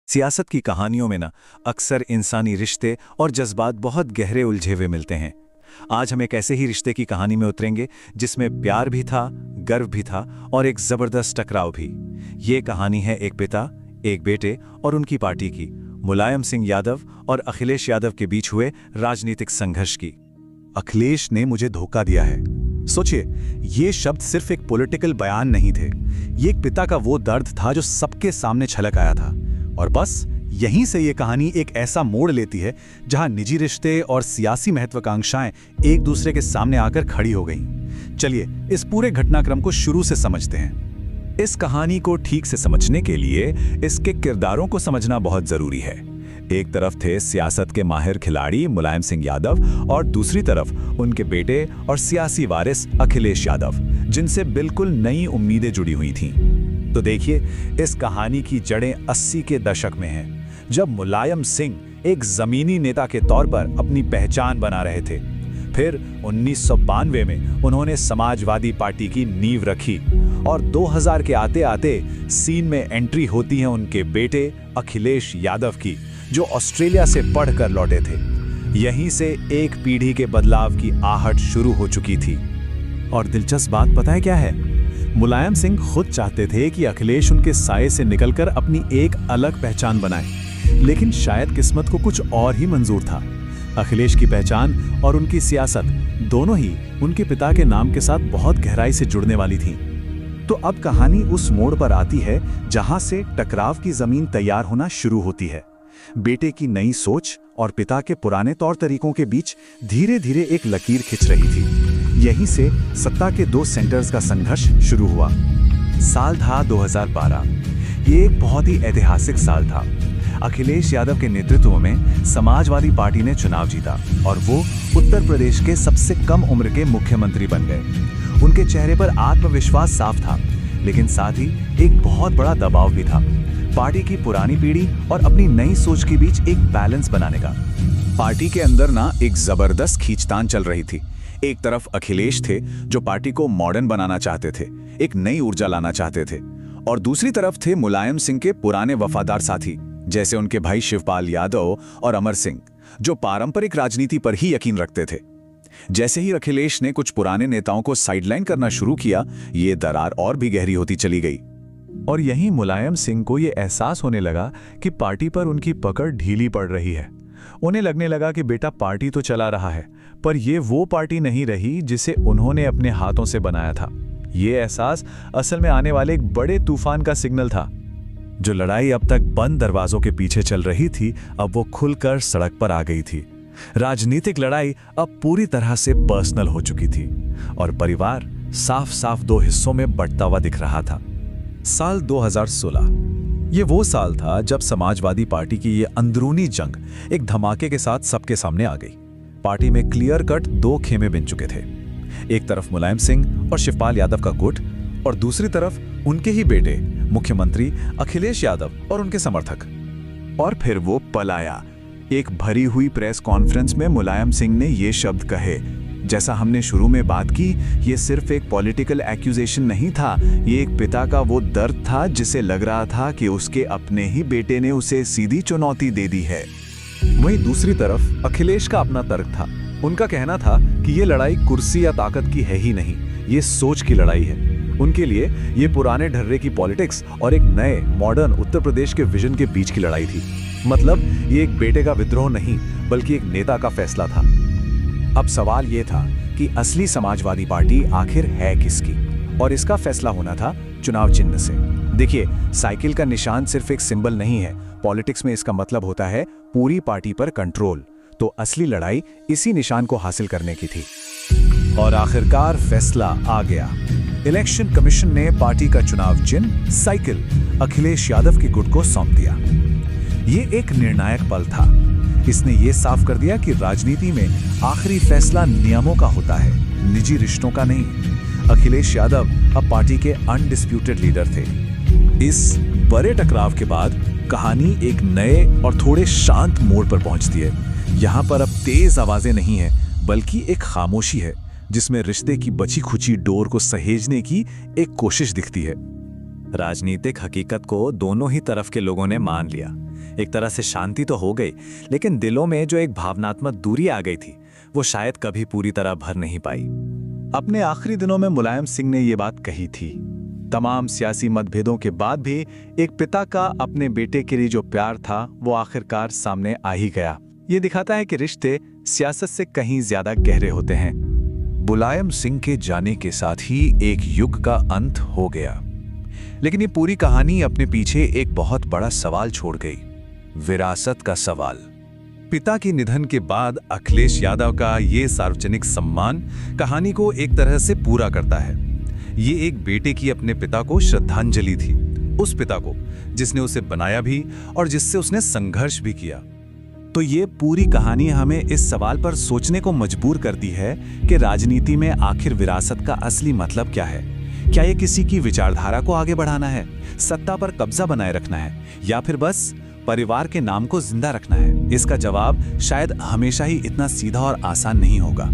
सियासत की कहानियों में ना अक्सर इंसानी रिश्ते और जज्बात बहुत गहरे उलझे हुए मिलते हैं। आज हम एक ऐसे ही रिश्ते की कहानी में उतरेंगे जिसमें प्यार भी था, गर्व भी था और एक जबरदस्त टकराव भी। ये कहानी है एक पिता, एक बेटे और उनकी पार्टी की, मुलायम सिंह यादव और अखिलेश यादव के बीच हुए राजनीतिक संघर्ष की। अखिलेश ने मुझे धोखा दिया है। सोचिए, ये शब्द सिर्फ एक पॉलिटिकल बयान नहीं थे। ये एक पिता का वो दर्द था जो सबके सामने छलक आया था। और बस यहीं से ये कहानी एक ऐसा मोड़ लेती है जहां निजी रिश्ते और सियासी महत्वाकांक्षाएं एक दूसरे के सामने आकर खड़ी हो गईं। चलिए इस पूरे घटनाक्रम को शुरू से समझते हैं। इस कहानी को ठीक से समझने के लिए इसके किरदारों को समझना बहुत जरूरी है। एक तरफ थे सियासत के माहिर खिलाड़ी मुलायम सिंह यादव और दूसरी तरफ उनके बेटे और सियासी वारिस अखिलेश यादव, जिनसे बिल्कुल नई उम्मीदें जुड़ी हुई थीं। तो देखिए, इस कहानी की जड़ें 80 के दशक में हैं, जब मुलायम सिंह एक जमीनी नेता के तौर पर अपनी पहचान बना रहे थे। फिर 1992 में उन्होंने समाजवादी पार्टी की नींव रखी और 2000 के आते आते सीन में एंट्री होती है उनके बेटे अखिलेश यादव की, जो ऑस्ट्रेलिया से पढ़कर लौटे थे। यहीं से एक पीढ़ी के बदलाव की आहट शुरू हो चुकी थी। और दिलचस्प बात पता है क्या है? मुलायम सिंह खुद चाहते थे कि अखिलेश उनके साये से निकलकर अपनी एक अलग पहचान बनाए, लेकिन शायद किस्मत को कुछ और ही मंजूर था। अखिलेश की पहचान और उनकी सियासत दोनों ही उनके पिता के नाम के साथ बहुत गहराई से जुड़ने वाली थी। तो अब कहानी उस मोड़ पर आती है जहां से टकराव की जमीन तैयार होना शुरू होती है। बेटे की नई सोच और पिता के पुराने तौर तरीकों के बीच धीरे धीरे एक लकीर खिंच रही थी। यहीं से सत्ता के दो सेंटर्स का संघर्ष शुरू हुआ। साल था 2012। ये एक बहुत ही ऐतिहासिक साल था। अखिलेश यादव के नेतृत्व में समाजवादी पार्टी ने चुनाव जीता और वो उत्तर प्रदेश के सबसे कम उम्र के मुख्यमंत्री बन गए। उनके चेहरे पर आत्मविश्वास साफ था, लेकिन साथ ही एक बहुत बड़ा दबाव भी था, पार्टी की पुरानी पीढ़ी और अपनी नई सोच के बीच एक बैलेंस बनाने का। पार्टी के अंदर ना एक जबरदस्त खींचतान चल रही थी। एक तरफ अखिलेश थे जो पार्टी को मॉडर्न बनाना चाहते थे, एक नई ऊर्जा लाना चाहते थे, और दूसरी तरफ थे मुलायम सिंह के पुराने वफादार साथी, जैसे उनके भाई शिवपाल यादव और अमर सिंह, जो पारंपरिक राजनीति पर ही यकीन रखते थे। जैसे ही अखिलेश ने कुछ पुराने नेताओं को साइडलाइन करना शुरू किया, ये दरार और भी गहरी होती चली गई। और यहीं मुलायम सिंह को ये एहसास होने लगा कि पार्टी पर उनकी पकड़ ढीली पड़ रही है। उन्हें लगने लगा कि बेटा पार्टी तो चला रहा है, पर ये वो पार्टी नहीं रही जिसे उन्होंने अपने हाथों से बनाया था। ये एहसास असल में आने वाले एक बड़े तूफान का सिग्नल था। जो लड़ाई अब तक बंद दरवाजों के पीछे चल रही थी, अब वो खुलकर सड़क पर आ गई थी। राजनीतिक लड़ाई अब पूरी तरह से पर्सनल हो चुकी थी और परिवार साफ साफ दो हिस्सों में बंटता हुआ दिख रहा था। साल 2016 ये वो साल था जब समाजवादी पार्टी की ये अंदरूनी जंग एक धमाके के साथ सबके सामने आ गई। पार्टी में क्लियर कट दो खेमे बन चुके थे। एक तरफ मुलायम सिंह और शिवपाल यादव का गुट, और दूसरी तरफ उनके ही बेटे मुख्यमंत्री अखिलेश यादव और उनके समर्थक। और फिर वो पल आया। एक भरी हुई प्रेस कॉन्फ्रेंस में मुलायम सिंह ने ये शब्द कहे, जैसा हमने शुरू में बात की, ये सिर्फ एक पॉलिटिकल एक्यूजेशन नहीं था, ये एक पिता का वो दर्द था जिसे लग रहा था कि उसके अपने ही बेटे ने उसे सीधी चुनौती दे दी है। वहीं दूसरी तरफ अखिलेश का अपना तर्क था। उनका कहना था कि ये लड़ाई कुर्सी या ताकत की है ही नहीं, ये सोच की लड़ाई है। उनके लिए ये पुराने ढर्रे की पॉलिटिक्स और एक नए मॉडर्न उत्तर प्रदेश के विजन के बीच की लड़ाई थी। मतलब ये एक बेटे का विद्रोह नहीं, बल्कि एक नेता का फैसला था। अब सवाल ये था कि असली समाजवादी पार्टी आखिर है किसकी, और इसका फैसला होना था चुनाव चिन्ह से। देखिए, साइकिल का निशान सिर्फ एक सिंबल नहीं है। पॉलिटिक्स में इसका मतलब होता है पूरी पार्टी पर कंट्रोल। तो असली लड़ाई इसी निशान को हासिल करने की थी। और आखिरकार फैसला आ गया। इलेक्शन कमीशन ने पार्टी का चुनाव चिन्ह साइकिल अखिलेश यादव के गुट को सौंप दिया। ये एक निर्णायक पल था। इसने ये साफ कर दिया कि राजनीति में आखिरी फैसला नियमों का होता है, निजी रिश्तों का नहीं। अखिलेश यादव अब पार्टी के अनडिस्प्यूटेड लीडर थे। इस बड़े टकराव के बाद कहानी एक नए और थोड़े शांत मोड़ पर पहुंचती है। यहाँ पर अब तेज आवाजें नहीं है, बल्कि एक खामोशी है जिसमें रिश्ते की बची खुची डोर को सहेजने की एक कोशिश दिखती है। राजनीतिक हकीकत को दोनों ही तरफ के लोगों ने मान लिया। एक तरह से शांति तो हो गई, लेकिन दिलों में जो एक भावनात्मक दूरी आ गई थी वो शायद कभी पूरी तरह भर नहीं पाई। अपने आखिरी दिनों में मुलायम सिंह ने ये बात कही थी, तमाम सियासी मतभेदों के बाद भी एक पिता का अपने बेटे के लिए जो प्यार था वो आखिरकार सामने आ ही गया। ये दिखाता है कि रिश्ते सियासत से कहीं ज्यादा गहरे होते हैं। मुलायम सिंह के जाने के साथ ही एक युग का अंत हो गया, लेकिन ये पूरी कहानी अपने पीछे एक बहुत बड़ा सवाल छोड़ गई, विरासत का सवाल। पिता के निधन के बाद अखिलेश यादव का ये सार्वजनिक सम्मान कहानी को एक तरह से पूरा करता है। ये एक बेटे की अपने पिता को श्रद्धांजलि थी, उस पिता को जिसने उसे बनाया भी और जिससे उसने संघर्ष भी किया। तो ये पूरी कहानी हमें इस सवाल पर सोचने को मजबूर करती है कि राजनीति में आखिर विरासत का असली मतलब क्या है। क्या ये किसी की विचारधारा को आगे बढ़ाना है, सत्ता पर कब्जा बनाए रखना है, या फिर बस परिवार के नाम को जिंदा रखना है? इसका जवाब शायद हमेशा ही इतना सीधा और आसान नहीं होगा।